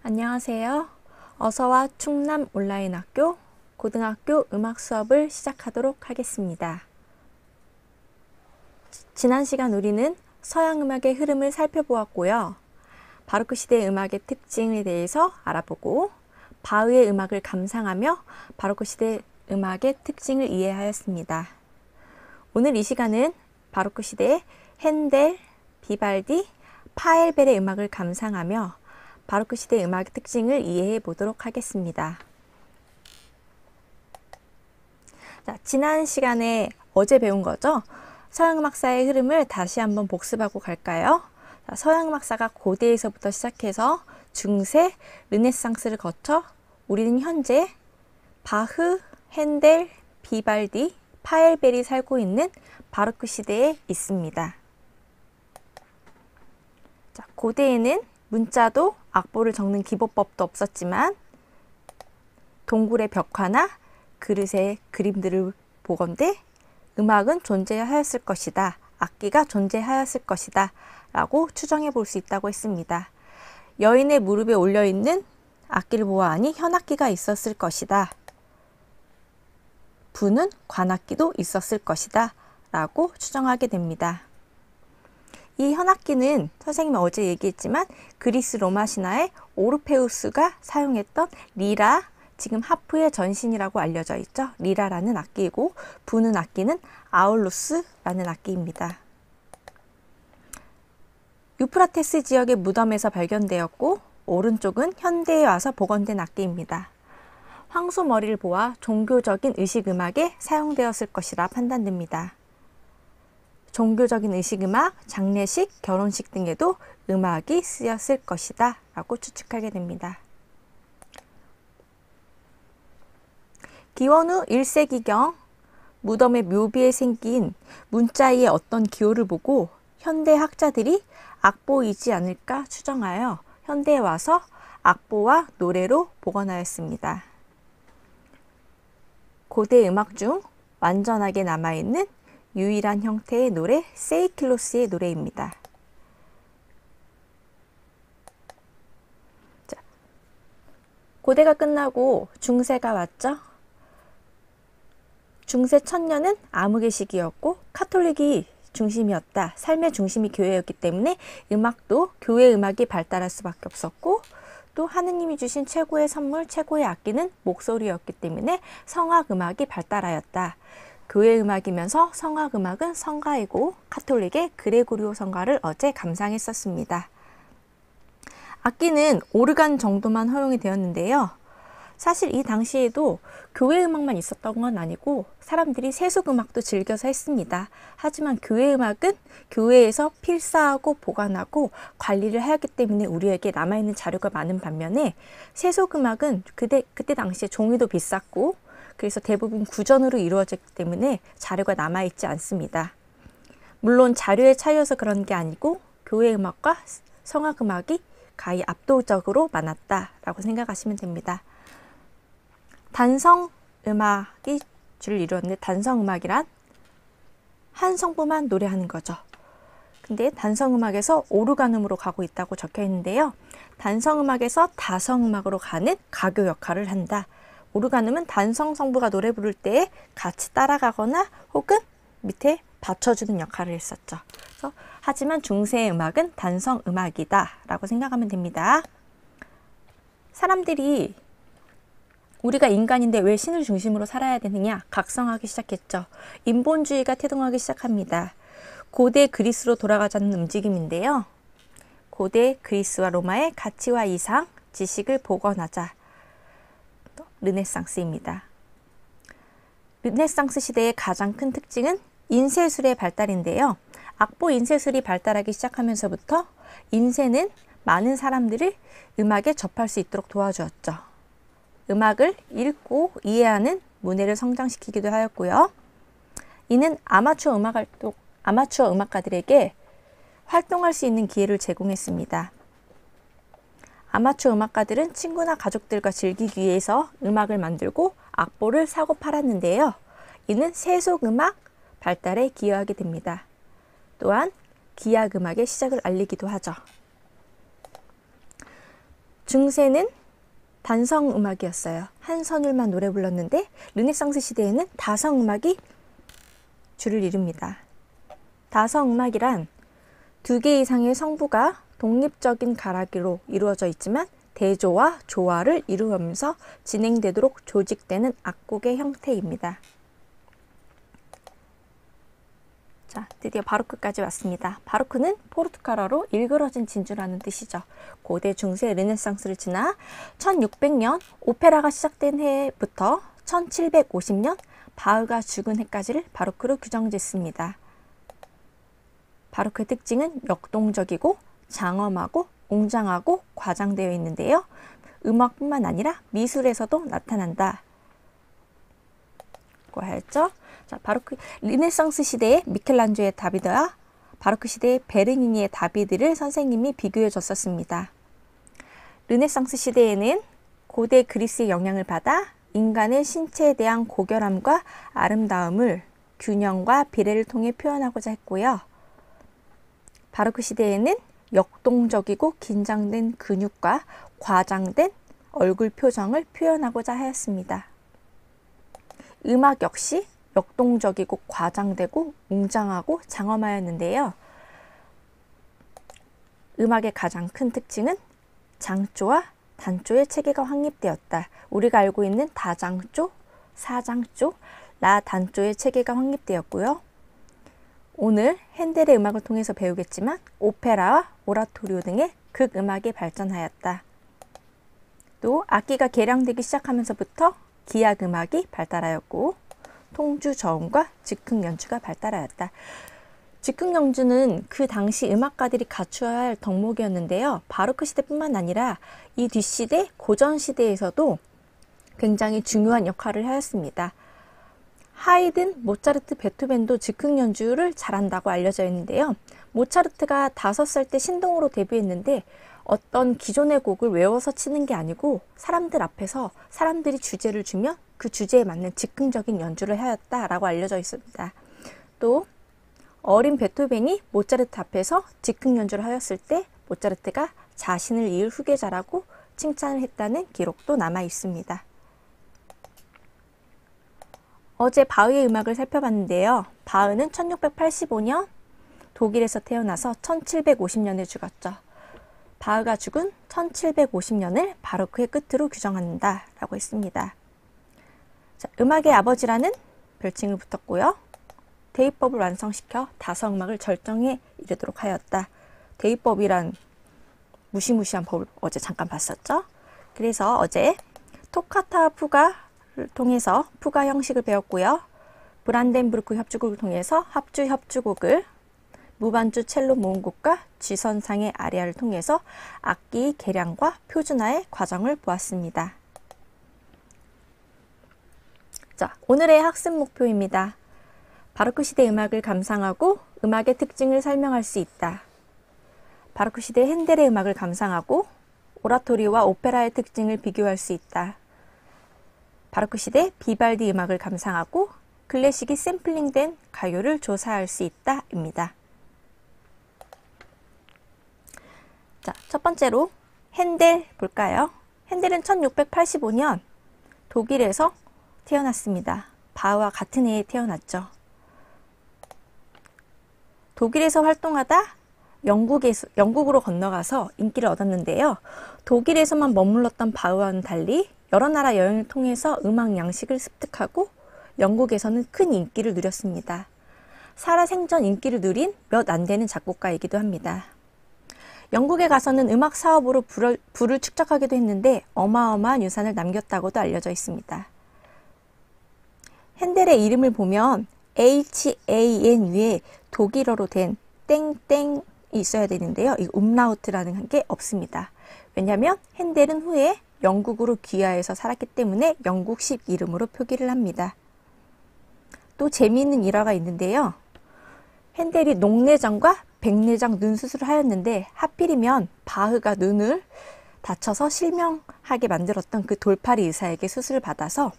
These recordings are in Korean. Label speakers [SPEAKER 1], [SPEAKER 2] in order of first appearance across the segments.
[SPEAKER 1] 안녕하세요. 어서와 충남 온라인학교 고등학교 음악 수업을 시작하도록 하겠습니다. 지난 시간 우리는 서양 음악의 흐름을 살펴보았고요. 바로크 시대의 음악의 특징에 대해서 알아보고 바흐의 음악을 감상하며 바로크 시대 음악의 특징을 이해하였습니다. 오늘 이 시간은 바로크 시대의 핸델, 비발디, 파엘벨의 음악을 감상하며 바로크 시대 음악의 특징을 이해해 보도록 하겠습니다. 자, 지난 시간에 어제 배운 거죠? 서양 음악사의 흐름을 다시 한번 복습하고 갈까요? 자, 서양 음악사가 고대에서부터 시작해서 중세, 르네상스를 거쳐 우리는 현재 바흐, 핸델, 비발디, 파엘벨이 살고 있는 바로크 시대에 있습니다. 자, 고대에는 문자도 악보를 적는 기본법도 없었지만 동굴의 벽화나 그릇의 그림들을 보건대 음악은 존재하였을 것이다. 악기가 존재하였을 것이다. 라고 추정해 볼 수 있다고 했습니다. 여인의 무릎에 올려있는 악기를 보아하니 현악기가 있었을 것이다. 부는 관악기도 있었을 것이다. 라고 추정하게 됩니다. 이 현악기는 선생님이 어제 얘기했지만 그리스 로마 신화의 오르페우스가 사용했던 리라, 지금 하프의 전신이라고 알려져 있죠. 리라라는 악기이고 부는 악기는 아울루스라는 악기입니다. 유프라테스 지역의 무덤에서 발견되었고 오른쪽은 현대에 와서 복원된 악기입니다. 황소 머리를 보아 종교적인 의식음악에 사용되었을 것이라 판단됩니다. 종교적인 의식음악, 장례식, 결혼식 등에도 음악이 쓰였을 것이다 라고 추측하게 됩니다. 기원 후 1세기경 무덤의 묘비에 생긴 문자의 어떤 기호를 보고 현대 학자들이 악보이지 않을까 추정하여 현대에 와서 악보와 노래로 복원하였습니다. 고대 음악 중 완전하게 남아있는 유일한 형태의 노래, 세이킬로스의 노래입니다. 자, 고대가 끝나고 중세가 왔죠. 중세 천년은 암흑의 시기였고 카톨릭이 중심이었다. 삶의 중심이 교회였기 때문에 음악도 교회 음악이 발달할 수밖에 없었고 또 하느님이 주신 최고의 선물, 최고의 악기는 목소리였기 때문에 성악 음악이 발달하였다. 교회 음악이면서 성악 음악은 성가이고 카톨릭의 그레고리오 성가를 어제 감상했었습니다. 악기는 오르간 정도만 허용이 되었는데요. 사실 이 당시에도 교회 음악만 있었던 건 아니고 사람들이 세속 음악도 즐겨서 했습니다. 하지만 교회 음악은 교회에서 필사하고 보관하고 관리를 하였기 때문에 우리에게 남아있는 자료가 많은 반면에 세속 음악은 그때 당시에 종이도 비쌌고 그래서 대부분 구전으로 이루어졌기 때문에 자료가 남아있지 않습니다. 물론 자료의 차이여서 그런 게 아니고 교회 음악과 성악 음악이 가히 압도적으로 많았다라고 생각하시면 됩니다. 단성 음악이 주를 이루었는데 단성 음악이란 한 성부만 노래하는 거죠. 근데 단성 음악에서 오르간음으로 가고 있다고 적혀 있는데요. 단성 음악에서 다성 음악으로 가는 가교 역할을 한다. 오르간음은 단성 성부가 노래 부를 때 같이 따라가거나 혹은 밑에 받쳐주는 역할을 했었죠. 그래서 하지만 중세의 음악은 단성 음악이다 라고 생각하면 됩니다. 사람들이 우리가 인간인데 왜 신을 중심으로 살아야 되느냐 각성하기 시작했죠. 인본주의가 태동하기 시작합니다. 고대 그리스로 돌아가자는 움직임인데요. 고대 그리스와 로마의 가치와 이상, 지식을 복원하자. 르네상스입니다. 르네상스 시대의 가장 큰 특징은 인쇄술의 발달인데요. 악보 인쇄술이 발달하기 시작하면서부터 인쇄는 많은 사람들을 음악에 접할 수 있도록 도와주었죠. 음악을 읽고 이해하는 문해를 성장시키기도 하였고요. 이는 아마추어 음악가들에게 활동할 수 있는 기회를 제공했습니다. 아마추어 음악가들은 친구나 가족들과 즐기기 위해서 음악을 만들고 악보를 사고 팔았는데요. 이는 세속 음악 발달에 기여하게 됩니다. 또한 기악 음악의 시작을 알리기도 하죠. 중세는 단성 음악이었어요. 한 선율만 노래 불렀는데 르네상스 시대에는 다성 음악이 주를 이룹니다. 다성 음악이란 2개 이상의 성부가 독립적인 가락으로 이루어져 있지만 대조와 조화를 이루면서 진행되도록 조직되는 악곡의 형태입니다. 자, 드디어 바로크까지 왔습니다. 바로크는 포르투갈어로 일그러진 진주라는 뜻이죠. 고대 중세 르네상스를 지나 1600년 오페라가 시작된 해부터 1750년 바흐가 죽은 해까지를 바로크로 규정짓습니다. 바로크의 특징은 역동적이고 장엄하고 웅장하고 과장되어 있는데요. 음악뿐만 아니라 미술에서도 나타난다. 고 하였죠. 자, 바로크 르네상스 시대의 미켈란조의 다비드와 바로크 시대의 베르니니의 다비드를 선생님이 비교해 줬었습니다. 르네상스 시대에는 고대 그리스의 영향을 받아 인간의 신체에 대한 고결함과 아름다움을 균형과 비례를 통해 표현하고자 했고요. 바로크 시대에는 역동적이고 긴장된 근육과 과장된 얼굴 표정을 표현하고자 하였습니다. 음악 역시 역동적이고 과장되고 웅장하고 장엄하였는데요. 음악의 가장 큰 특징은 장조와 단조의 체계가 확립되었다. 우리가 알고 있는 다장조, 사장조, 라단조의 체계가 확립되었고요. 오늘 핸델의 음악을 통해서 배우겠지만 오페라와 오라토리오 등의 극음악이 발전하였다. 또 악기가 개량되기 시작하면서부터 기악음악이 발달하였고 통주 저음과 즉흥 연주가 발달하였다. 즉흥 연주는 그 당시 음악가들이 갖추어야 할 덕목이었는데요. 바로크 시대뿐만 아니라 이 뒷시대, 고전 시대에서도 굉장히 중요한 역할을 하였습니다. 하이든, 모차르트, 베토벤도 즉흥 연주를 잘한다고 알려져 있는데요. 모차르트가 5살 때 신동으로 데뷔했는데 어떤 기존의 곡을 외워서 치는 게 아니고 사람들 앞에서 사람들이 주제를 주면 그 주제에 맞는 즉흥적인 연주를 하였다라고 알려져 있습니다. 또 어린 베토벤이 모차르트 앞에서 즉흥 연주를 하였을 때 모차르트가 자신을 이을 후계자라고 칭찬을 했다는 기록도 남아 있습니다. 어제 바흐의 음악을 살펴봤는데요. 바흐는 1685년 독일에서 태어나서 1750년에 죽었죠. 바흐가 죽은 1750년을 바로크의 끝으로 규정한다 라고 했습니다. 자, 음악의 아버지라는 별칭을 붙었고요. 대위법을 완성시켜 다성음악을 절정에 이르도록 하였다. 대위법이란 무시무시한 법을 어제 잠깐 봤었죠. 그래서 어제 토카타 푸가를 통해서 푸가 형식을 배웠고요. 브란덴부르크 협주곡을 통해서 합주 협주곡을, 무반주 첼로 모음곡과 G선상의 아리아를 통해서 악기 개량과 표준화의 과정을 보았습니다. 자, 오늘의 학습 목표입니다. 바로크 시대 음악을 감상하고 음악의 특징을 설명할 수 있다. 바로크 시대 핸델의 음악을 감상하고 오라토리오와 오페라의 특징을 비교할 수 있다. 바로크 시대 비발디 음악을 감상하고 클래식이 샘플링된 가요를 조사할 수 있다 입니다. 자, 첫 번째로 핸델 볼까요? 핸델은 1685년 독일에서 태어났습니다. 바흐와 같은 해에 태어났죠. 독일에서 활동하다 영국으로 건너가서 인기를 얻었는데요. 독일에서만 머물렀던 바흐와는 달리 여러 나라 여행을 통해서 음악 양식을 습득하고 영국에서는 큰 인기를 누렸습니다. 살아생전 인기를 누린 몇 안 되는 작곡가이기도 합니다. 영국에 가서는 음악 사업으로 부를 축적하기도 했는데 어마어마한 유산을 남겼다고도 알려져 있습니다. 핸델의 이름을 보면 HAN 위에 독일어로 된 땡땡이 있어야 되는데요. 이 음라우트라는 게 없습니다. 왜냐하면 핸델은 후에 영국으로 귀화해서 살았기 때문에 영국식 이름으로 표기를 합니다. 또 재미있는 일화가 있는데요. 핸델이 녹내장과 백내장 눈 수술을 하였는데 하필이면 바흐가 눈을 다쳐서 실명하게 만들었던 그 돌팔이 의사에게 수술을 받아서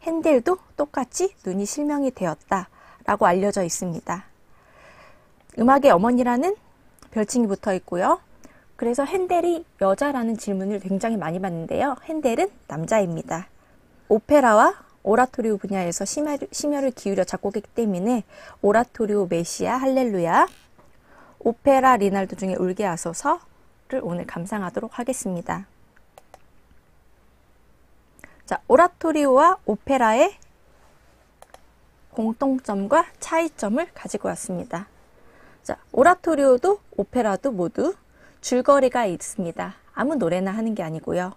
[SPEAKER 1] 핸델도 똑같이 눈이 실명이 되었다라고 알려져 있습니다. 음악의 어머니라는 별칭이 붙어 있고요. 그래서 핸델이 여자라는 질문을 굉장히 많이 받는데요. 핸델은 남자입니다. 오페라와 오라토리오 분야에서 심혈을 기울여 작곡했기 때문에 오라토리오 메시아 할렐루야, 오페라 리날도 중에 울게 하소서를 오늘 감상하도록 하겠습니다. 자, 오라토리오와 오페라의 공통점과 차이점을 가지고 왔습니다. 자, 오라토리오도 오페라도 모두 줄거리가 있습니다. 아무 노래나 하는 게 아니고요.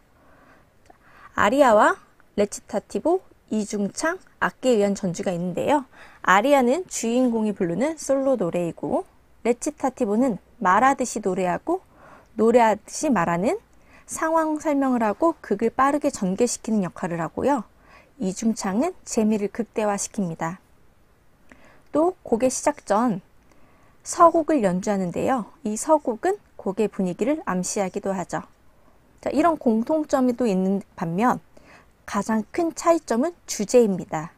[SPEAKER 1] 아리아와 레치타티보, 이중창, 악기에 의한 전주가 있는데요. 아리아는 주인공이 부르는 솔로 노래이고, 레치타티보는 말하듯이 노래하고 노래하듯이 말하는 상황 설명을 하고 극을 빠르게 전개시키는 역할을 하고요. 이중창은 재미를 극대화시킵니다. 또 곡의 시작 전 서곡을 연주하는데요. 이 서곡은 곡의 분위기를 암시하기도 하죠. 자, 이런 공통점이 또 있는 반면 가장 큰 차이점은 주제입니다.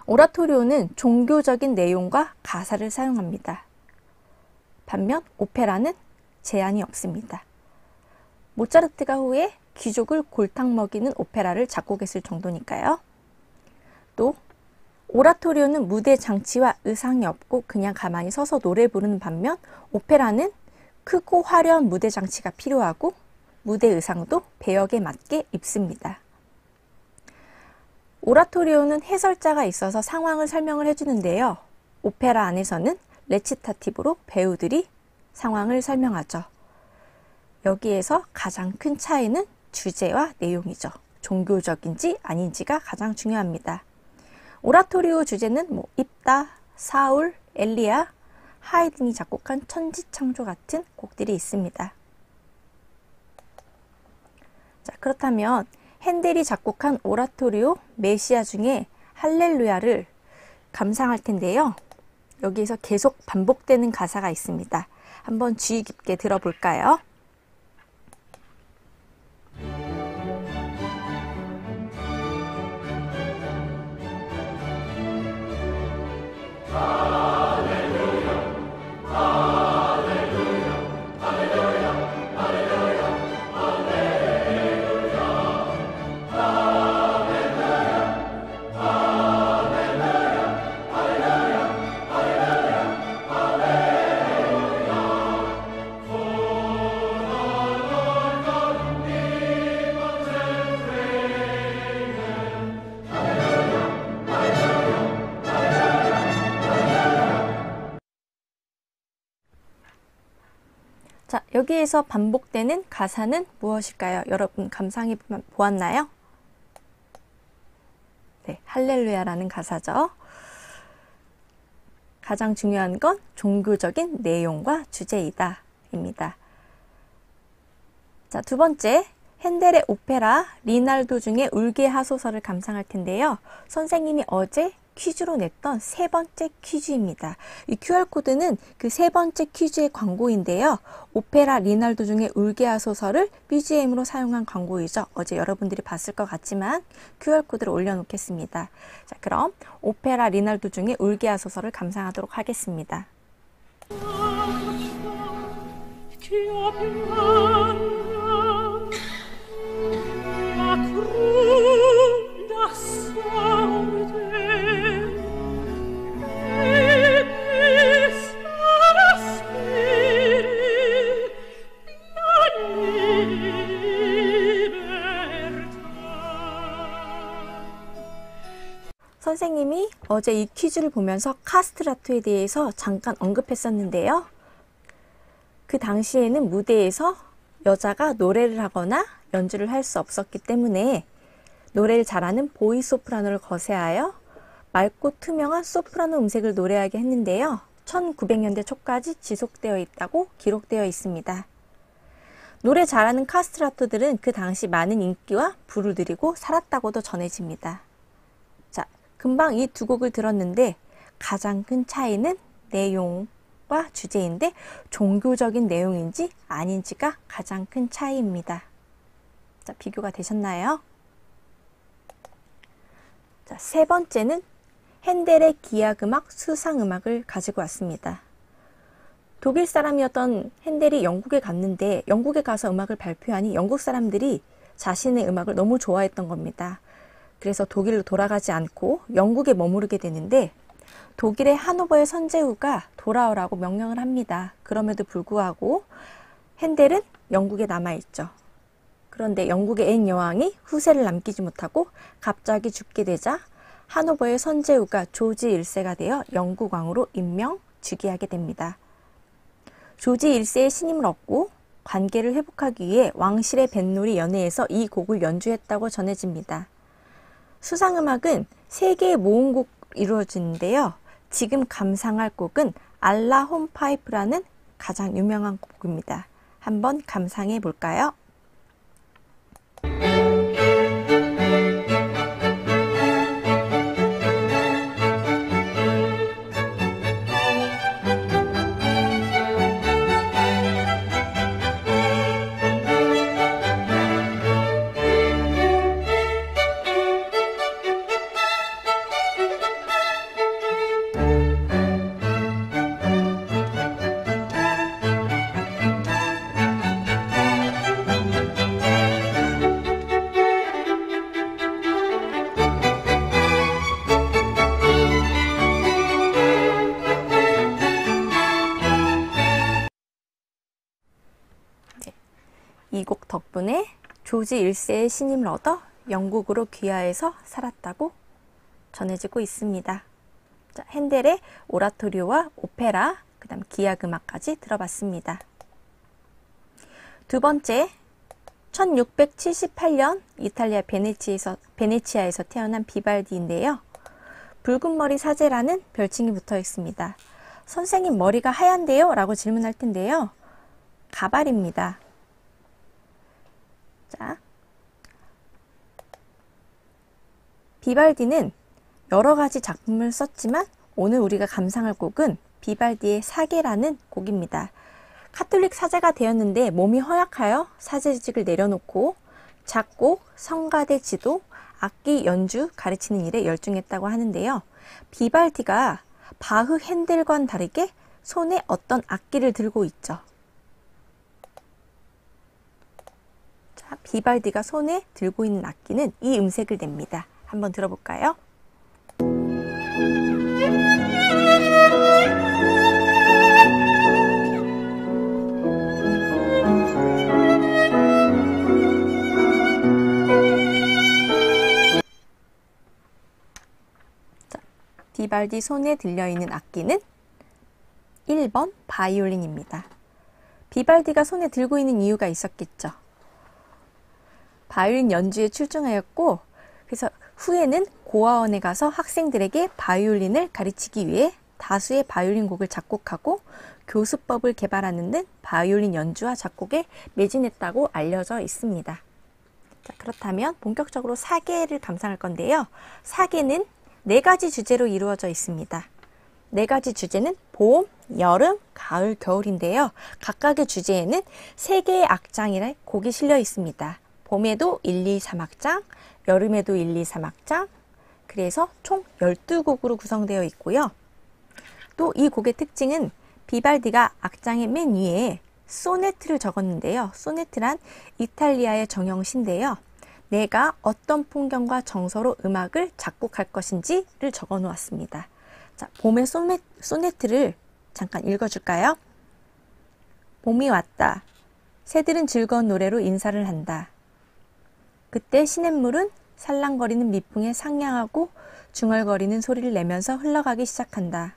[SPEAKER 1] 오라토리오는 종교적인 내용과 가사를 사용합니다. 반면 오페라는 제한이 없습니다. 모차르트가 후에 귀족을 골탕 먹이는 오페라를 작곡했을 정도니까요. 또 오라토리오는 무대 장치와 의상이 없고 그냥 가만히 서서 노래 부르는 반면 오페라는 크고 화려한 무대 장치가 필요하고 무대 의상도 배역에 맞게 입습니다. 오라토리오는 해설자가 있어서 상황을 설명을 해주는데요. 오페라 안에서는 레치타티브로 배우들이 상황을 설명하죠. 여기에서 가장 큰 차이는 주제와 내용이죠. 종교적인지 아닌지가 가장 중요합니다. 오라토리오 주제는 입다, 사울, 엘리야, 하이든이 작곡한 천지창조 같은 곡들이 있습니다. 자, 그렇다면 핸델이 작곡한 오라토리오 메시아 중에 할렐루야를 감상할 텐데요. 여기에서 계속 반복되는 가사가 있습니다. 한번 주의 깊게 들어볼까요? 자, 여기에서 반복되는 가사는 무엇일까요? 여러분 감상해 보았나요? 네, 할렐루야라는 가사죠. 가장 중요한 건 종교적인 내용과 주제이다 입니다. 자, 두 번째, 핸델의 오페라 리날도 중에 울게 하소서를 감상할 텐데요. 선생님이 어제 퀴즈로 냈던 세 번째 퀴즈입니다. 이 QR코드는 그 세 번째 퀴즈의 광고인데요. 오페라 리날도 중에 울게 하소서를 BGM으로 사용한 광고이죠. 어제 여러분들이 봤을 것 같지만 QR코드를 올려놓겠습니다. 자, 그럼 오페라 리날도 중에 울게 하소서를 감상하도록 하겠습니다. 선생님이 어제 이 퀴즈를 보면서 카스트라토에 대해서 잠깐 언급했었는데요. 그 당시에는 무대에서 여자가 노래를 하거나 연주를 할 수 없었기 때문에 노래를 잘하는 보이 소프라노를 거세하여 맑고 투명한 소프라노 음색을 노래하게 했는데요. 1900년대 초까지 지속되어 있다고 기록되어 있습니다. 노래 잘하는 카스트라토들은 그 당시 많은 인기와 부를 누리고 살았다고도 전해집니다. 자, 금방 이 두 곡을 들었는데 가장 큰 차이는 내용과 주제인데 종교적인 내용인지 아닌지가 가장 큰 차이입니다. 자, 비교가 되셨나요? 자, 세 번째는 핸델의 기악음악, 수상음악을 가지고 왔습니다. 독일 사람이었던 핸델이 영국에 갔는데 영국에 가서 음악을 발표하니 영국 사람들이 자신의 음악을 너무 좋아했던 겁니다. 그래서 독일로 돌아가지 않고 영국에 머무르게 되는데 독일의 하노버의 선제후가 돌아오라고 명령을 합니다. 그럼에도 불구하고 핸델은 영국에 남아있죠. 그런데 영국의 앤 여왕이 후세를 남기지 못하고 갑자기 죽게 되자 하노버의 선제후가 조지 1세가 되어 영국 왕으로 임명 즉위하게 됩니다. 조지 1세의 신임을 얻고 관계를 회복하기 위해 왕실의 뱃놀이 연회에서 이 곡을 연주했다고 전해집니다. 수상음악은 3개의 모음곡 이루어지는데요. 지금 감상할 곡은 알라 홈파이프라는 가장 유명한 곡입니다. 한번 감상해 볼까요? 이 곡 덕분에 조지 1세의 신임을 얻어 영국으로 귀화해서 살았다고 전해지고 있습니다. 자, 핸델의 오라토리오와 오페라, 그 다음 기악음악까지 들어봤습니다. 두 번째, 1678년 이탈리아 베네치아에서 태어난 비발디인데요. 붉은 머리 사제라는 별칭이 붙어 있습니다. 선생님 머리가 하얀데요? 라고 질문할 텐데요. 가발입니다. 자, 비발디는 여러 가지 작품을 썼지만 오늘 우리가 감상할 곡은 비발디의 사계라는 곡입니다. 카톨릭 사제가 되었는데 몸이 허약하여 사제직을 내려놓고 작곡, 성가대 지도, 악기 연주 가르치는 일에 열중했다고 하는데요. 비발디가 바흐, 핸델과는 다르게 손에 어떤 악기를 들고 있죠. 자, 비발디가 손에 들고 있는 악기는 이 음색을 냅니다. 한번 들어볼까요? 자, 비발디 손에 들려있는 악기는 1번 바이올린입니다. 비발디가 손에 들고 있는 이유가 있었겠죠. 바이올린 연주에 출중하였고 그래서 후에는 고아원에 가서 학생들에게 바이올린을 가르치기 위해 다수의 바이올린 곡을 작곡하고 교수법을 개발하는 등 바이올린 연주와 작곡에 매진했다고 알려져 있습니다. 자, 그렇다면 본격적으로 사계를 감상할 건데요. 사계는 4가지 주제로 이루어져 있습니다. 4가지 주제는 봄, 여름, 가을, 겨울인데요. 각각의 주제에는 3개의 악장이라 곡이 실려 있습니다. 봄에도 1, 2, 3악장, 여름에도 1, 2, 3악장, 그래서 총 12곡으로 구성되어 있고요. 또 이 곡의 특징은 비발디가 악장의 맨 위에 소네트를 적었는데요. 소네트란 이탈리아의 정형시인데요. 내가 어떤 풍경과 정서로 음악을 작곡할 것인지를 적어 놓았습니다. 자, 봄의 소네트를 잠깐 읽어줄까요? 봄이 왔다. 새들은 즐거운 노래로 인사를 한다. 그때 시냇물은 살랑거리는 미풍에 상냥하고 중얼거리는 소리를 내면서 흘러가기 시작한다.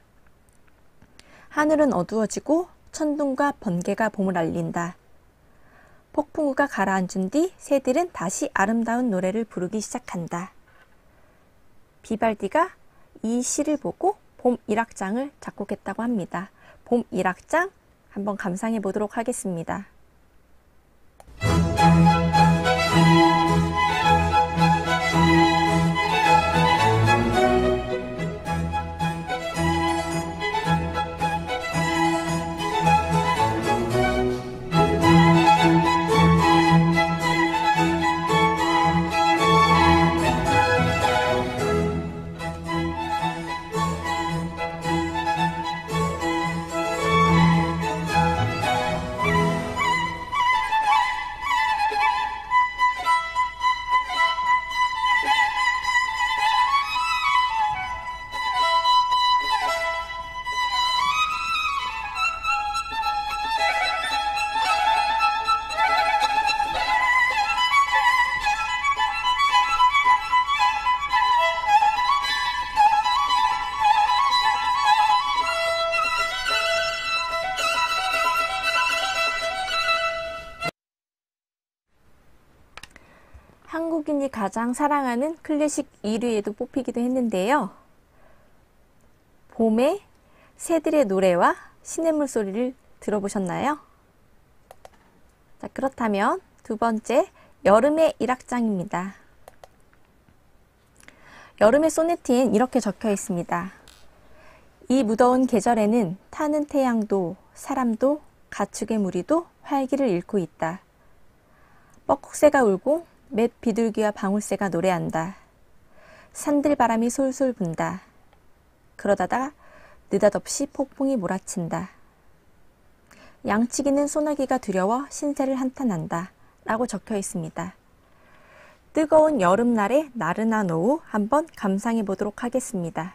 [SPEAKER 1] 하늘은 어두워지고 천둥과 번개가 봄을 알린다. 폭풍우가 가라앉은 뒤 새들은 다시 아름다운 노래를 부르기 시작한다. 비발디가 이 시를 보고 봄 1악장을 작곡했다고 합니다. 봄 1악장 한번 감상해 보도록 하겠습니다. 사람들이 가장 사랑하는 클래식 1위에도 뽑히기도 했는데요. 봄에 새들의 노래와 시냇물 소리를 들어보셨나요? 자, 그렇다면 두 번째, 여름의 일악장입니다. 여름의 소네트엔 이렇게 적혀 있습니다. 이 무더운 계절에는 타는 태양도 사람도 가축의 무리도 활기를 잃고 있다. 뻐꾹새가 울고 맷 비둘기와 방울새가 노래한다. 산들바람이 솔솔 분다. 그러다가 느닷없이 폭풍이 몰아친다. 양치기는 소나기가 두려워 신세를 한탄한다. 라고 적혀 있습니다. 뜨거운 여름날의 나른한 오후 한번 감상해 보도록 하겠습니다.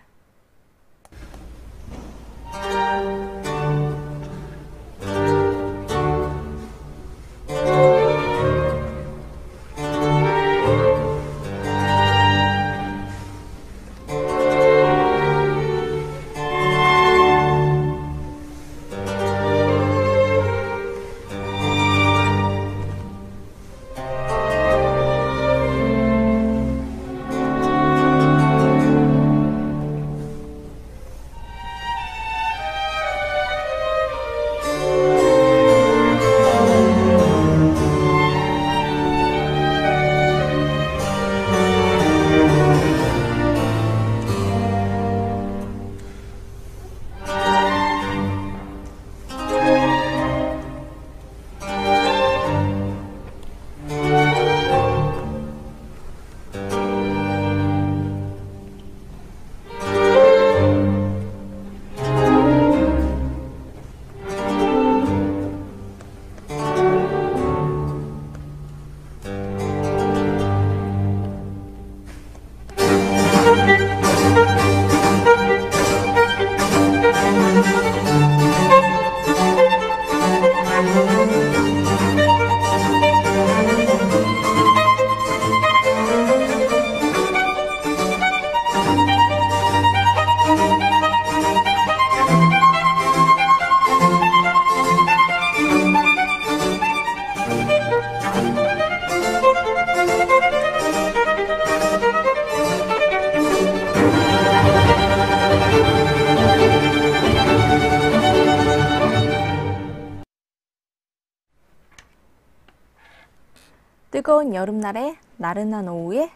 [SPEAKER 1] 뜨거운 여름날의 나른한 오후에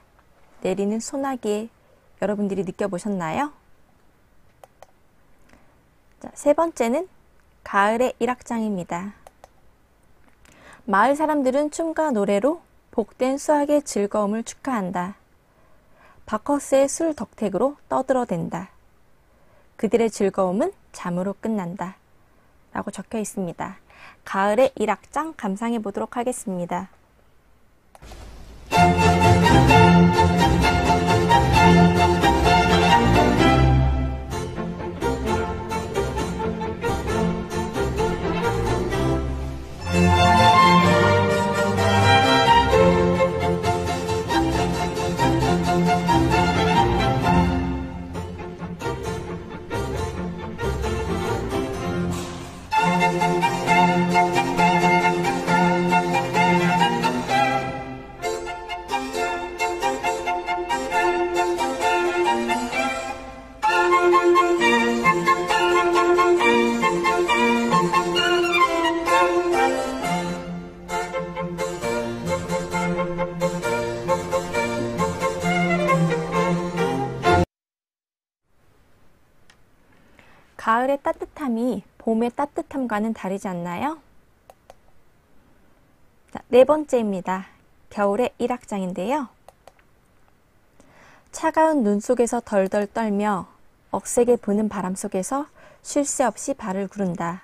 [SPEAKER 1] 내리는 소나기 여러분들이 느껴보셨나요? 자, 세 번째는 가을의 일악장입니다. 마을 사람들은 춤과 노래로 복된 수확의 즐거움을 축하한다. 바커스의 술 덕택으로 떠들어댄다. 그들의 즐거움은 잠으로 끝난다. 라고 적혀 있습니다. 가을의 일악장 감상해 보도록 하겠습니다. 가을의 따뜻함이 봄의 따뜻함과는 다르지 않나요? 자, 네 번째입니다. 겨울의 일악장인데요. 차가운 눈 속에서 덜덜 떨며 억세게 부는 바람 속에서 쉴 새 없이 발을 구른다.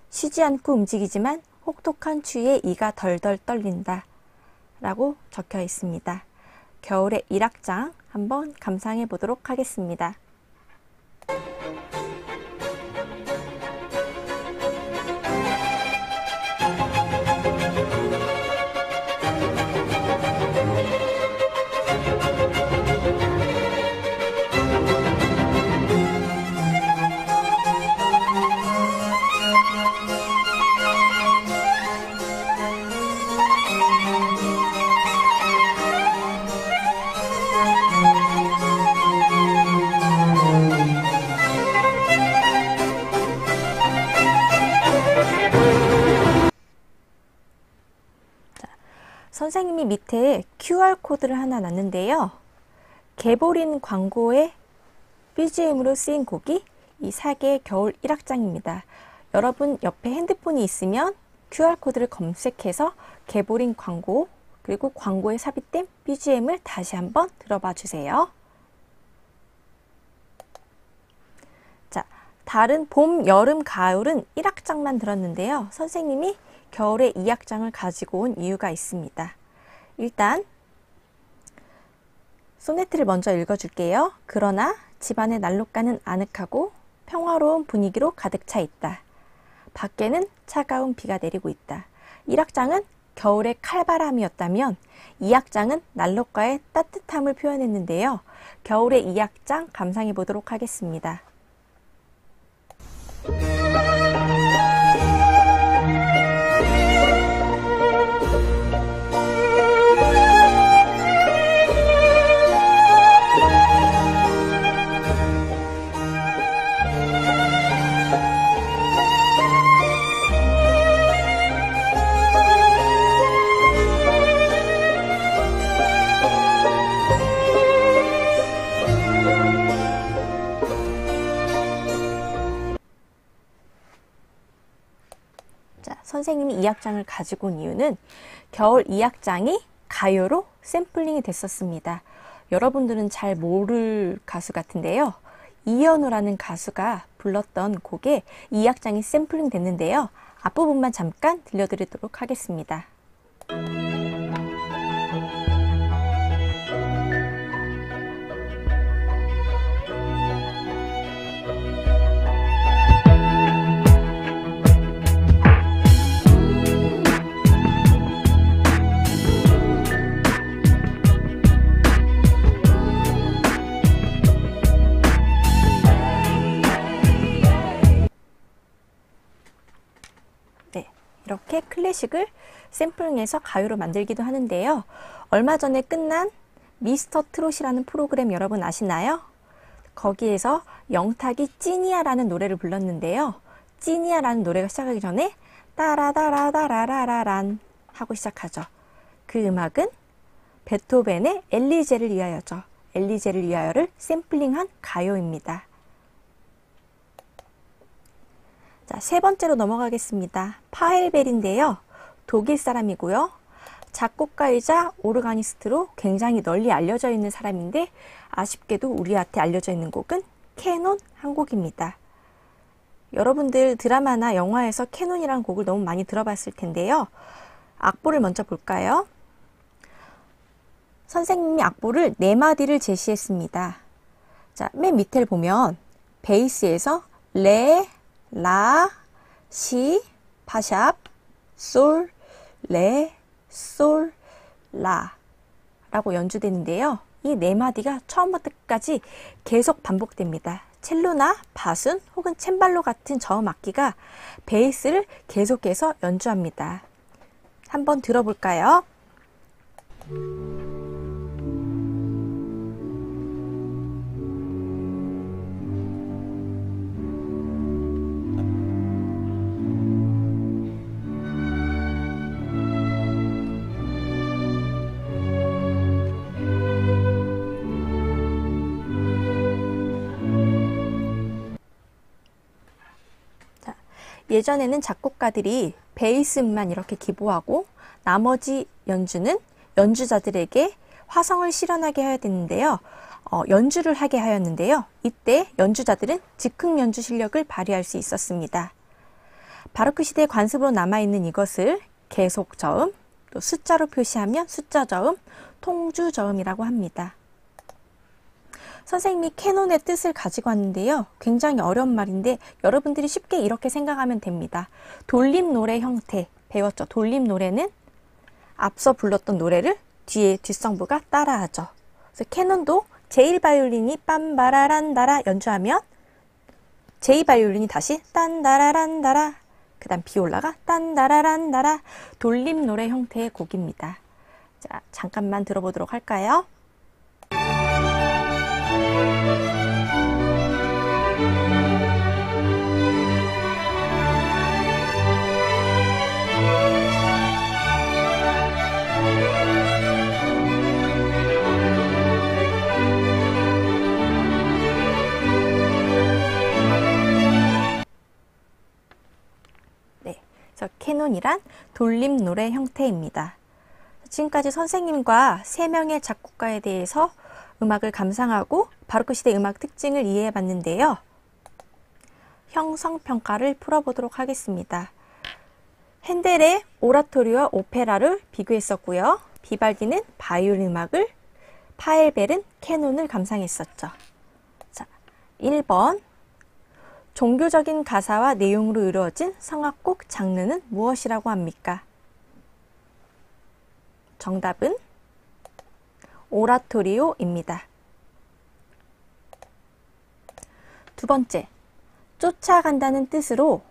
[SPEAKER 1] 쉬지 않고 움직이지만 혹독한 추위에 이가 덜덜 떨린다. 라고 적혀 있습니다. 겨울의 일악장 한번 감상해 보도록 하겠습니다. 선생님이 밑에 QR코드를 하나 놨는데요. 개보린 광고의 BGM으로 쓰인 곡이 이 사계의 겨울 1악장입니다. 여러분 옆에 핸드폰이 있으면 QR코드를 검색해서 개보린 광고 그리고 광고에 삽입된 BGM을 다시 한번 들어봐 주세요. 자, 다른 봄, 여름, 가을은 1악장만 들었는데요. 선생님이 겨울에 2악장을 가지고 온 이유가 있습니다. 일단 소네트를 먼저 읽어줄게요. 그러나 집안의 난로가는 아늑하고 평화로운 분위기로 가득 차 있다. 밖에는 차가운 비가 내리고 있다. 1악장은 겨울의 칼바람이었다면 2악장은 난로가의 따뜻함을 표현했는데요. 겨울의 2악장 감상해 보도록 하겠습니다. 선생님이 2악장을 가지고 온 이유는 겨울 2악장이 가요로 샘플링이 됐었습니다. 여러분들은 잘 모를 가수 같은데요. 이현우라는 가수가 불렀던 곡에 2악장이 샘플링 됐는데요. 앞부분만 잠깐 들려드리도록 하겠습니다. 이렇게 클래식을 샘플링해서 가요로 만들기도 하는데요. 얼마 전에 끝난 미스터 트롯이라는 프로그램 여러분 아시나요? 거기에서 영탁이 찐이야라는 노래를 불렀는데요. 찐이야라는 노래가 시작하기 전에 따라다라다라라란 하고 시작하죠. 그 음악은 베토벤의 엘리제를 위하여죠. 엘리제를 위하여를 샘플링한 가요입니다. 자, 세 번째로 넘어가겠습니다. 파헬벨인데요. 독일 사람이고요. 작곡가이자 오르가니스트로 굉장히 널리 알려져 있는 사람인데 아쉽게도 우리한테 알려져 있는 곡은 캐논 한 곡입니다. 여러분들 드라마나 영화에서 캐논이라는 곡을 너무 많이 들어봤을 텐데요. 악보를 먼저 볼까요? 선생님이 악보를 4마디를 제시했습니다. 자, 맨 밑을 보면 베이스에서 레, 라, 시, 파샵, 솔, 레, 솔, 라 라고 연주되는데요. 이 4마디가 처음부터 끝까지 계속 반복됩니다. 첼로나 바순 혹은 챈발로 같은 저음 악기가 베이스를 계속해서 연주합니다. 한번 들어볼까요? 예전에는 작곡가들이 베이스만 이렇게 기보하고 나머지 연주는 연주자들에게 화성을 실현하게 해야 되는데요. 연주를 하게 하였는데요. 이때 연주자들은 즉흥 연주 실력을 발휘할 수 있었습니다. 바로크 시대의 관습으로 남아있는 이것을 계속저음, 또 숫자로 표시하면 숫자저음, 통주저음이라고 합니다. 선생님이 캐논의 뜻을 가지고 왔는데요. 굉장히 어려운 말인데 여러분들이 쉽게 이렇게 생각하면 됩니다. 돌림 노래 형태 배웠죠. 돌림 노래는 앞서 불렀던 노래를 뒤에 뒷성부가 따라하죠. 그래서 캐논도 제1바이올린이 빰바라란다라 연주하면 제2바이올린이 다시 딴다라란다라 그 다음 비올라가 딴다라란다라 돌림 노래 형태의 곡입니다. 자, 잠깐만 들어보도록 할까요? 캐논이란 돌림 노래 형태입니다. 지금까지 선생님과 3명의 작곡가에 대해서 음악을 감상하고 바로크 시대 음악 특징을 이해해 봤는데요. 형성평가를 풀어보도록 하겠습니다. 핸델의 오라토리와 오페라를 비교했었고요. 비발디는 바이올린 음악을, 파엘벨은 캐논을 감상했었죠. 자, 1번. 종교적인 가사와 내용으로 이루어진 성악곡 장르는 무엇이라고 합니까? 정답은 오라토리오입니다. 두 번째, 쫓아간다는 뜻으로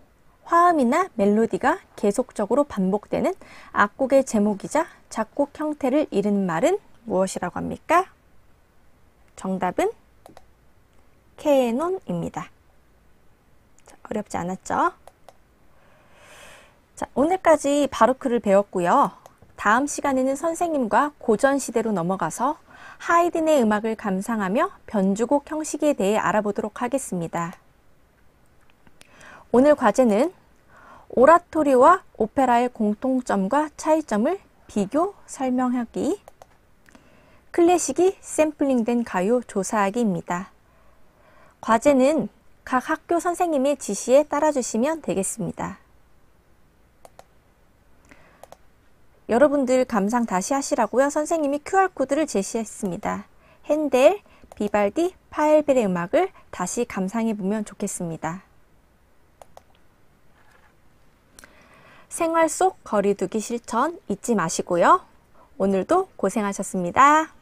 [SPEAKER 1] 화음이나 멜로디가 계속적으로 반복되는 악곡의 제목이자 작곡 형태를 이르는 말은 무엇이라고 합니까? 정답은 캐논입니다. 어렵지 않았죠? 자, 오늘까지 바로크를 배웠고요. 다음 시간에는 선생님과 고전시대로 넘어가서 하이든의 음악을 감상하며 변주곡 형식에 대해 알아보도록 하겠습니다. 오늘 과제는 오라토리와 오페라의 공통점과 차이점을 비교 설명하기, 클래식이 샘플링된 가요 조사하기입니다. 과제는 각 학교 선생님의 지시에 따라주시면 되겠습니다. 여러분들 감상 다시 하시라고요. 선생님이 QR코드를 제시했습니다. 핸델, 비발디, 파엘벨의 음악을 다시 감상해 보면 좋겠습니다. 생활 속 거리두기 실천 잊지 마시고요. 오늘도 고생하셨습니다.